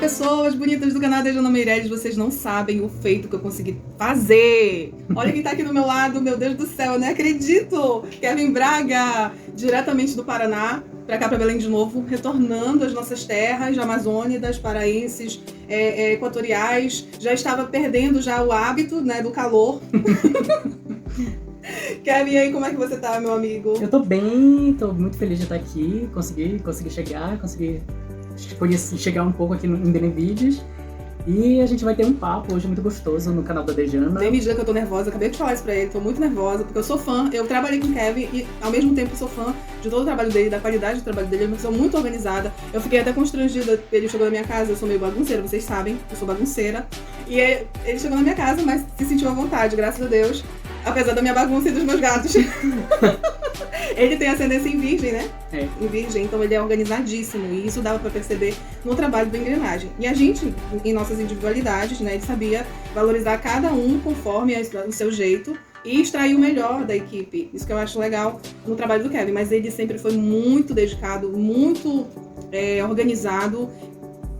pessoas bonitas do canal da Jana Meirelles, vocês não sabem o feito que eu consegui fazer. Olha quem tá aqui do meu lado, meu Deus do céu, eu não acredito. Kevin Braga, diretamente do Paraná, pra cá, pra Belém de novo, retornando às nossas terras amazônicas, paraenses, equatoriais. Já estava perdendo já o hábito, né, do calor. Kevin, e aí, como é que você tá, meu amigo? Eu tô bem, tô muito feliz de estar aqui, consegui chegar um pouco aqui em Benevides. E a gente vai ter um papo hoje muito gostoso no canal da Dejana. Nem me diga que eu tô nervosa, acabei de falar isso pra ele, tô muito nervosa, porque eu sou fã, eu trabalhei com o Kevin e ao mesmo tempo sou fã de todo o trabalho dele, da qualidade do trabalho dele, é uma pessoa muito organizada. Eu fiquei até constrangida, ele chegou na minha casa, eu sou meio bagunceira, vocês sabem, eu sou bagunceira. E ele chegou na minha casa, mas se sentiu à vontade, graças a Deus, apesar da minha bagunça e dos meus gatos. Ele tem ascendência em virgem, né? É. Em virgem, então ele é organizadíssimo. E isso dava pra perceber no trabalho do Engrenagem. E a gente, em nossas individualidades, né? Ele sabia valorizar cada um conforme o seu jeito e extrair o melhor da equipe. Isso que eu acho legal no trabalho do Kevin. Mas ele sempre foi muito dedicado, muito organizado.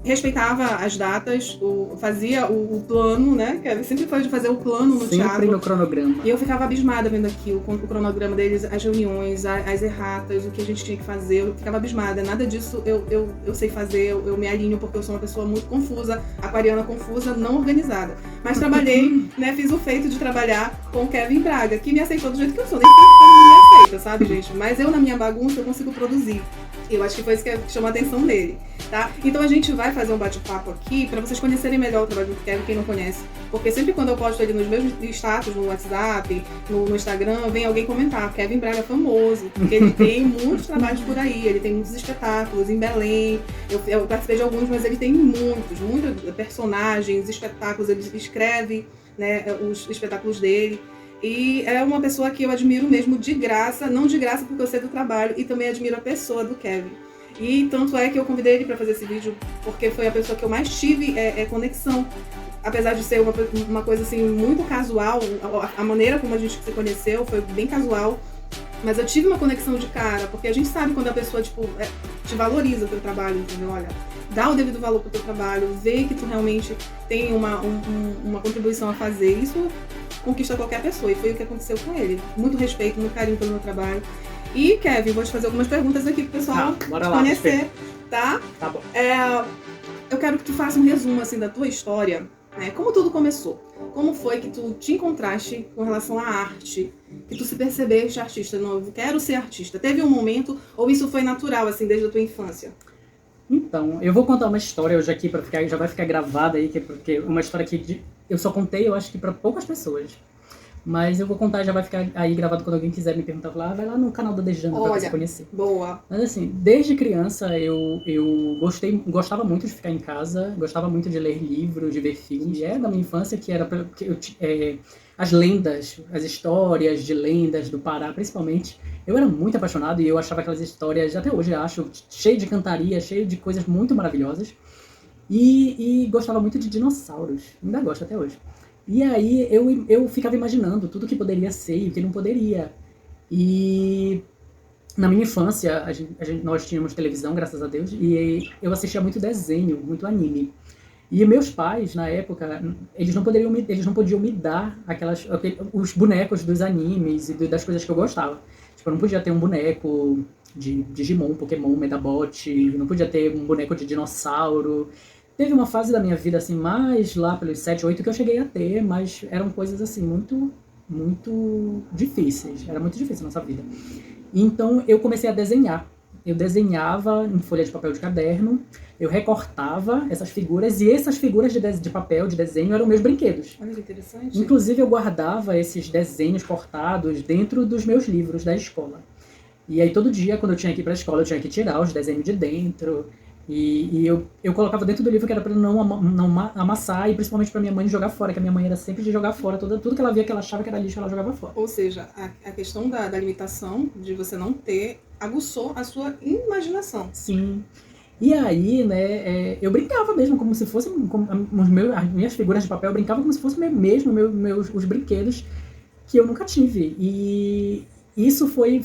Respeitava as datas, fazia o plano, né? Kevin sempre foi de fazer o plano no teatro. Sempre no cronograma. E eu ficava abismada vendo aquilo, o cronograma deles, as reuniões, as erratas, o que a gente tinha que fazer. Eu ficava abismada. Nada disso eu sei fazer, eu me alinho porque eu sou uma pessoa muito confusa, aquariana confusa, não organizada. Mas trabalhei, né? Fiz o feito de trabalhar com o Kevin Braga, que me aceitou do jeito que eu sou. Nem sempre todo mundo me aceita, sabe, gente? Mas eu, na minha bagunça, eu consigo produzir. Eu acho que foi isso que chamou a atenção dele, tá? Então a gente vai fazer um bate-papo aqui pra vocês conhecerem melhor o trabalho do Kevin, quem não conhece. Porque sempre quando eu posto ele nos meus status, no WhatsApp, no Instagram, vem alguém comentar, Kevin Braga é famoso, porque ele tem muitos trabalhos por aí, ele tem muitos espetáculos em Belém, eu participei de alguns, mas ele tem muitos personagens, espetáculos, ele escreve, né, os espetáculos dele. E é uma pessoa que eu admiro mesmo de graça, não de graça porque eu sei do trabalho, e também admiro a pessoa do Kevin. E tanto é que eu convidei ele para fazer esse vídeo, porque foi a pessoa que eu mais tive conexão. Apesar de ser uma coisa assim muito casual, a maneira como a gente se conheceu foi bem casual, mas eu tive uma conexão de cara, porque a gente sabe quando a pessoa te valoriza o teu trabalho, entendeu? Olha, dá o devido valor pro teu trabalho, vê que tu realmente tem uma contribuição a fazer. Isso conquista qualquer pessoa, e foi o que aconteceu com ele. Muito respeito, muito carinho pelo meu trabalho. E, Kevin, vou te fazer algumas perguntas aqui pro pessoal conhecer, tá? Tá bom. Eu quero que tu faça um resumo, assim, da tua história, né? Como tudo começou? Como foi que tu te encontraste com relação à arte? Que tu se percebeste artista? Não, eu quero ser artista. Teve um momento, ou isso foi natural, assim, desde a tua infância? Então, eu vou contar uma história hoje aqui, já vai ficar gravada aí, porque é uma história que eu só contei, eu acho que para poucas pessoas. Mas eu vou contar e já vai ficar aí gravado quando alguém quiser me perguntar, falar, vai lá no canal da Dejana pra você conhecer. Boa. Mas assim, desde criança eu gostava muito de ficar em casa, gostava muito de ler livros, de ver filmes. Da minha infância que era as lendas, as histórias de lendas do Pará, principalmente. Eu era muito apaixonado e eu achava aquelas histórias, até hoje acho, cheio de cantaria, cheio de coisas muito maravilhosas. E gostava muito de dinossauros, ainda gosto até hoje. E aí eu ficava imaginando tudo que poderia ser e o que não poderia. E na minha infância, nós tínhamos televisão, graças a Deus, e eu assistia muito desenho, muito anime. E meus pais, na época, eles não podiam me dar os bonecos dos animes e das coisas que eu gostava. Tipo, eu não podia ter um boneco de Digimon, Pokémon, Medabot, não podia ter um boneco de dinossauro. Teve uma fase da minha vida, assim, mais lá pelos 7, 8 que eu cheguei a ter, mas eram coisas, assim, muito, muito difíceis. Era muito difícil a nossa vida. Então, eu comecei a desenhar. Eu desenhava em folha de papel de caderno, eu recortava essas figuras, e essas figuras de papel, de desenho, eram meus brinquedos. Olha que interessante. Inclusive, eu guardava esses desenhos cortados dentro dos meus livros da escola. E aí, todo dia, quando eu tinha que ir para a escola, eu tinha que tirar os desenhos de dentro. E eu colocava dentro do livro que era para não amassar, e principalmente para minha mãe jogar fora, que a minha mãe era sempre de jogar fora, tudo que ela via que ela achava que era lixo, ela jogava fora. Ou seja, a questão da limitação, de você não ter, aguçou a sua imaginação. Sim. E aí, né, eu brincava mesmo, como se fosse, as minhas figuras de papel, eu brincava como se fosse mesmo os brinquedos que eu nunca tive. E isso foi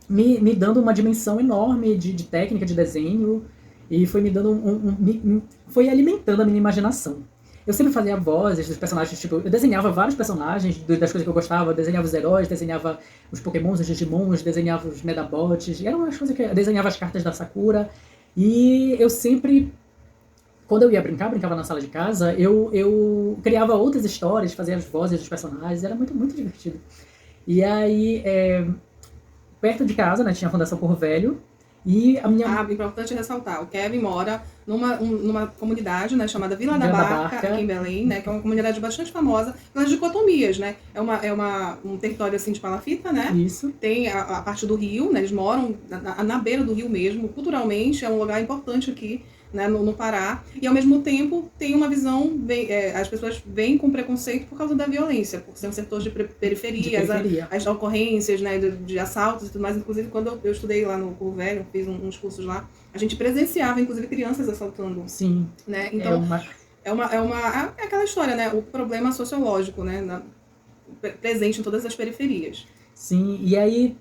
me dando uma dimensão enorme de técnica de desenho. E foi me dando foi alimentando a minha imaginação. Eu sempre fazia vozes dos personagens, tipo, eu desenhava vários personagens das coisas que eu gostava, eu desenhava os heróis, desenhava os pokémons, os digimons, desenhava os medabots, eram umas coisas que eu desenhava as cartas da Sakura, e eu sempre, quando eu ia brincar, brincava na sala de casa, eu criava outras histórias, fazia as vozes dos personagens, era muito, muito divertido. E aí, perto de casa, né, tinha a Fundação Corvo Velho, e a minha... Importante ressaltar, o Kevin mora numa comunidade, né, chamada Vila da Barca, aqui em Belém, né, que é uma comunidade bastante famosa pelas dicotomias, né, um território assim de palafita, né, Isso. Tem a parte do rio, né, eles moram na beira do rio mesmo, culturalmente é um lugar importante aqui, né, no Pará, e ao mesmo tempo tem uma visão, as pessoas vêm com preconceito por causa da violência, por ser um setor de periferia. As ocorrências, né, de assaltos e tudo mais. Inclusive, quando eu estudei lá no Corvo Velho, fiz uns cursos lá, a gente presenciava, inclusive, crianças assaltando. Sim. Né? Então, é aquela história, né, o problema sociológico, né, presente em todas as periferias. Sim, e aí,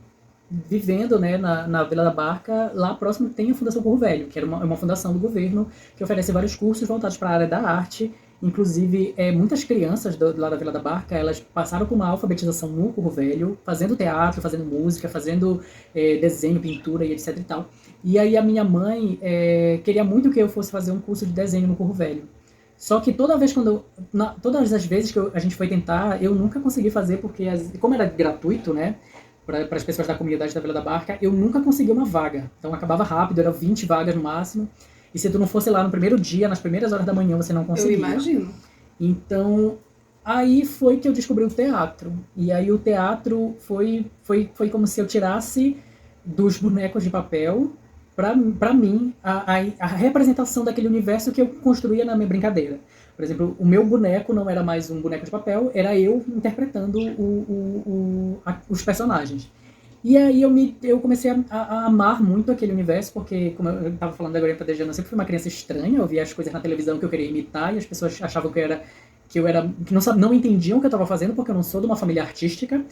vivendo, né, na Vila da Barca, lá próximo tem a Fundação Corvo Velho, que era uma fundação do governo que oferece vários cursos voltados para a área da arte. Inclusive, muitas crianças lá da Vila da Barca, elas passaram por uma alfabetização no Corvo Velho, fazendo teatro, fazendo música, fazendo desenho, pintura e etc e tal. E aí a minha mãe queria muito que eu fosse fazer um curso de desenho no Corvo Velho. Só que todas as vezes que a gente foi tentar, eu nunca consegui fazer, porque como era gratuito, né, para as pessoas da comunidade da Vila da Barca, eu nunca consegui uma vaga. Então acabava rápido, eram 20 vagas no máximo. E se tu não fosse lá no primeiro dia, nas primeiras horas da manhã, você não conseguia. Eu imagino. Então, aí foi que eu descobri o teatro. E aí o teatro foi como se eu tirasse dos bonecos de papel, para mim, a representação daquele universo que eu construía na minha brincadeira. Por exemplo, o meu boneco não era mais um boneco de papel, era eu interpretando os personagens. E aí eu comecei a amar muito aquele universo, porque, como eu estava falando agora para Dejana, eu sempre fui uma criança estranha, eu via as coisas na televisão que eu queria imitar, e as pessoas achavam que não entendiam o que eu estava fazendo, porque eu não sou de uma família artística.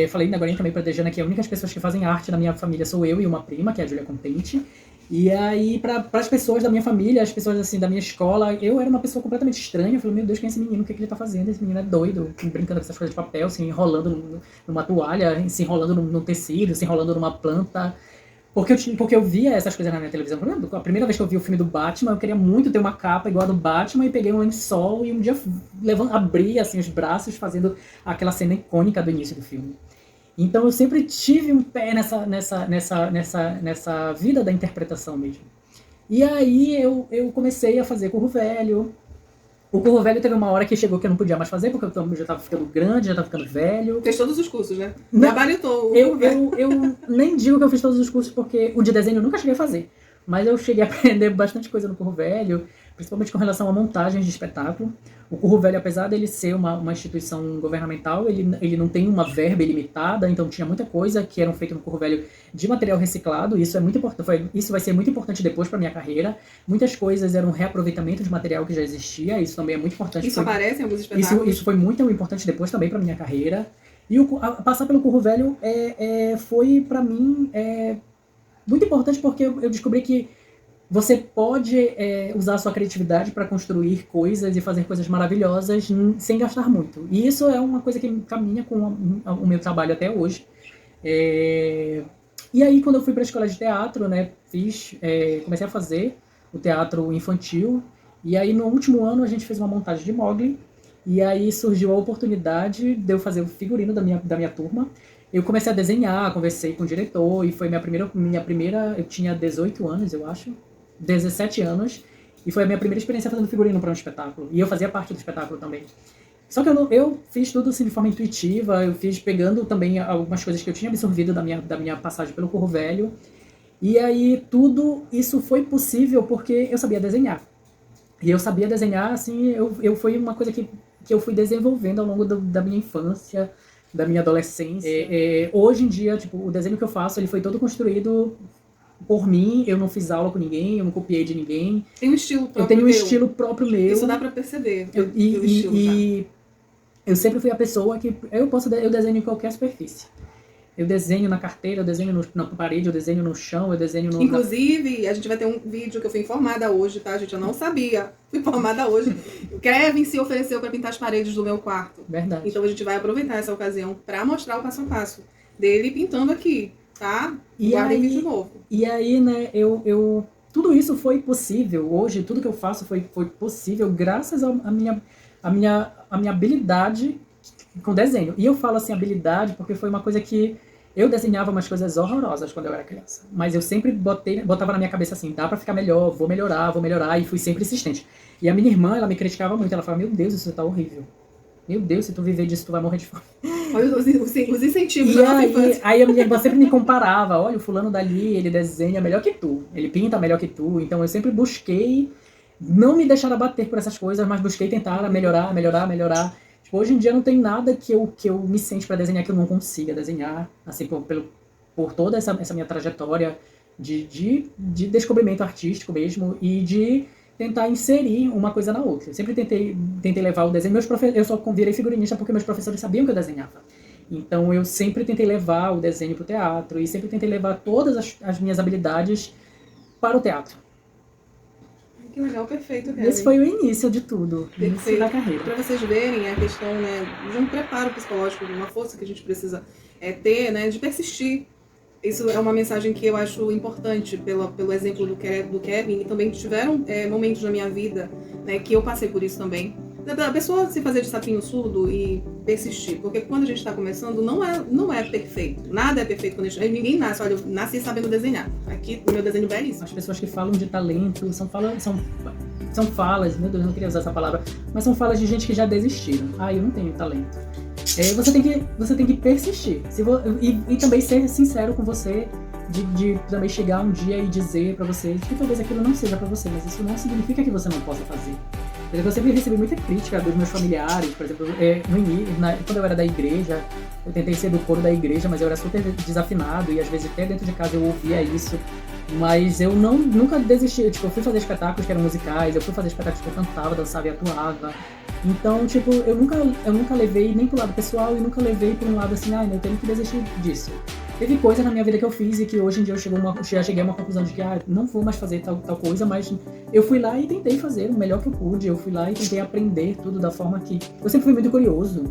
Falei agora também para Dejana que as únicas pessoas que fazem arte na minha família sou eu e uma prima, que é a Júlia Contente. E aí, para as pessoas da minha família, as pessoas assim da minha escola, eu era uma pessoa completamente estranha. Eu falei, meu Deus, quem é esse menino? O que ele tá fazendo? Esse menino é doido, brincando com essas coisas de papel, se enrolando numa toalha, se enrolando num tecido, se enrolando numa planta. Porque eu via essas coisas na minha televisão. Por exemplo, a primeira vez que eu vi o filme do Batman, eu queria muito ter uma capa igual a do Batman, e peguei um lençol e um dia abri assim, os braços, fazendo aquela cena icônica do início do filme. Então eu sempre tive um pé nessa vida da interpretação mesmo. E aí eu comecei a fazer Corvo Velho. O Corvo Velho teve uma hora que chegou que eu não podia mais fazer, porque eu já estava ficando grande, já estava ficando velho. Fez todos os cursos, né? Gabaritou. Eu nem digo que eu fiz todos os cursos, porque o de desenho eu nunca cheguei a fazer. Mas eu cheguei a aprender bastante coisa no Corvo Velho, principalmente com relação a montagens de espetáculo. O Corvo Velho, apesar dele ser uma instituição governamental, ele não tem uma verba ilimitada, então tinha muita coisa que eram feitas no Corvo Velho de material reciclado, e isso é muito importante, isso vai ser muito importante depois para minha carreira. Muitas coisas eram reaproveitamento de material que já existia, isso também é muito importante. Isso aparece em alguns espetáculos? Isso foi muito importante depois também para minha carreira. E passar pelo Corvo Velho foi para mim muito importante, porque eu descobri que você pode usar a sua criatividade para construir coisas e fazer coisas maravilhosas sem gastar muito. E isso é uma coisa que caminha com o meu trabalho até hoje. E aí, quando eu fui para a escola de teatro, né, comecei a fazer o teatro infantil. E aí, no último ano, a gente fez uma montagem de Mowgli. E aí surgiu a oportunidade de eu fazer o figurino da minha turma. Eu comecei a desenhar, conversei com o diretor, e foi minha primeira, eu tinha 18 anos, eu acho, 17 anos, e foi a minha primeira experiência fazendo figurino para um espetáculo, e eu fazia parte do espetáculo também. Só que eu fiz tudo assim de forma intuitiva, eu fiz pegando também algumas coisas que eu tinha absorvido da minha passagem pelo Corvo Velho, e aí tudo isso foi possível porque eu sabia desenhar. E eu sabia desenhar, assim, foi uma coisa que eu fui desenvolvendo ao longo da minha infância, da minha adolescência. Hoje em dia, tipo, o desenho que eu faço, ele foi todo construído por mim, eu não fiz aula com ninguém, eu não copiei de ninguém. Tem um estilo próprio. Eu tenho um estilo próprio meu. Isso dá pra perceber. Eu sempre fui a pessoa que eu desenho em qualquer superfície. Eu desenho na carteira, eu desenho na parede, eu desenho no chão, eu desenho no... Inclusive, a gente vai ter um vídeo que eu fui informada hoje, tá, gente? Eu não sabia. Fui informada hoje. O Kevin se ofereceu para pintar as paredes do meu quarto. Verdade. Então a gente vai aproveitar essa ocasião para mostrar o passo a passo dele pintando aqui, tá? Guardem vídeo novo. E aí, né, tudo isso foi possível. Hoje, tudo que eu faço foi possível graças à minha habilidade com desenho. E eu falo assim, habilidade, porque foi uma coisa que eu desenhava umas coisas horrorosas quando eu era criança. Mas eu sempre botava na minha cabeça assim, dá pra ficar melhor, vou melhorar, e fui sempre insistente. E a minha irmã, ela me criticava muito, ela falava, meu Deus, isso tá horrível. Meu Deus, se tu viver disso, tu vai morrer de fome. Olha os incentivos e da nossa infância. Aí a minha irmã sempre me comparava, olha, o fulano dali, ele desenha melhor que tu, ele pinta melhor que tu. Então eu sempre busquei não me deixar abater por essas coisas, mas busquei tentar melhorar. Tipo, hoje em dia não tem nada que eu me sente pra desenhar que eu não consiga desenhar, assim, por toda essa minha trajetória de descobrimento artístico mesmo e de tentar inserir uma coisa na outra. Eu sempre tentei levar o desenho. Eu só virei figurinista porque meus professores sabiam que eu desenhava. Então eu sempre tentei levar o desenho para o teatro e sempre tentei levar todas as minhas habilidades para o teatro. Que legal, perfeito, Kevin. Esse foi o início de tudo, o início da carreira. Para vocês verem a questão, né, de um preparo psicológico, de uma força que a gente precisa ter, né, de persistir. Isso é uma mensagem que eu acho importante pelo exemplo do Kevin, e também tiveram momentos na minha vida, né, que eu passei por isso também. Da pessoa se fazer de sapinho surdo e persistir, porque quando a gente está começando não é perfeito, nada é perfeito quando ninguém nasce. Olha, eu nasci sabendo desenhar, aqui o meu desenho é belíssimo. As pessoas que falam de talento são falas, meu Deus, eu não queria usar essa palavra, mas são falas de gente que já desistiram. Eu não tenho talento. Você tem que persistir. E também ser sincero com você, de também chegar um dia e dizer pra você que talvez aquilo não seja pra você, mas isso não significa que você não possa fazer. Eu sempre recebi muita crítica dos meus familiares, por exemplo, no início, quando eu era da igreja, eu tentei ser do coro da igreja, mas eu era super desafinado e às vezes até dentro de casa eu ouvia isso, mas eu nunca desisti. Tipo, eu fui fazer espetáculos que eram musicais, eu fui fazer espetáculos que eu cantava, dançava e atuava. Então, tipo, eu nunca levei nem pro lado pessoal e nunca levei para um lado assim, eu tenho que desistir disso. Teve coisa na minha vida que eu fiz e que hoje em dia eu já cheguei a uma conclusão de que não vou mais fazer tal coisa, mas eu fui lá e tentei fazer o melhor que eu pude. Eu fui lá e tentei aprender tudo da forma que... Eu sempre fui muito curioso.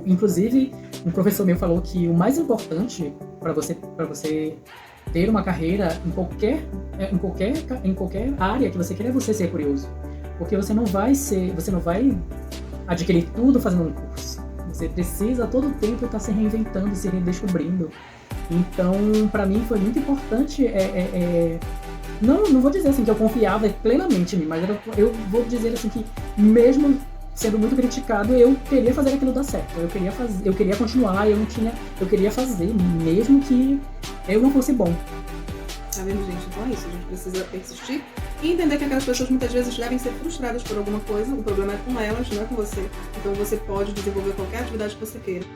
Inclusive, um professor meu falou que o mais importante para você ter uma carreira em qualquer área que você queira é você ser curioso. Porque você não vai adquirir tudo fazendo um curso. Você precisa a todo tempo estar se reinventando, se redescobrindo. Então, para mim foi muito importante. Não vou dizer assim que eu confiava plenamente em mim, mas eu vou dizer assim que mesmo sendo muito criticado, eu queria fazer aquilo dar certo. Eu queria continuar, eu queria fazer, mesmo que eu não fosse bom. Tá vendo, gente? Então é isso, a gente precisa persistir e entender que aquelas pessoas muitas vezes devem ser frustradas por alguma coisa, o problema é com elas, não é com você. Então você pode desenvolver qualquer atividade que você queira.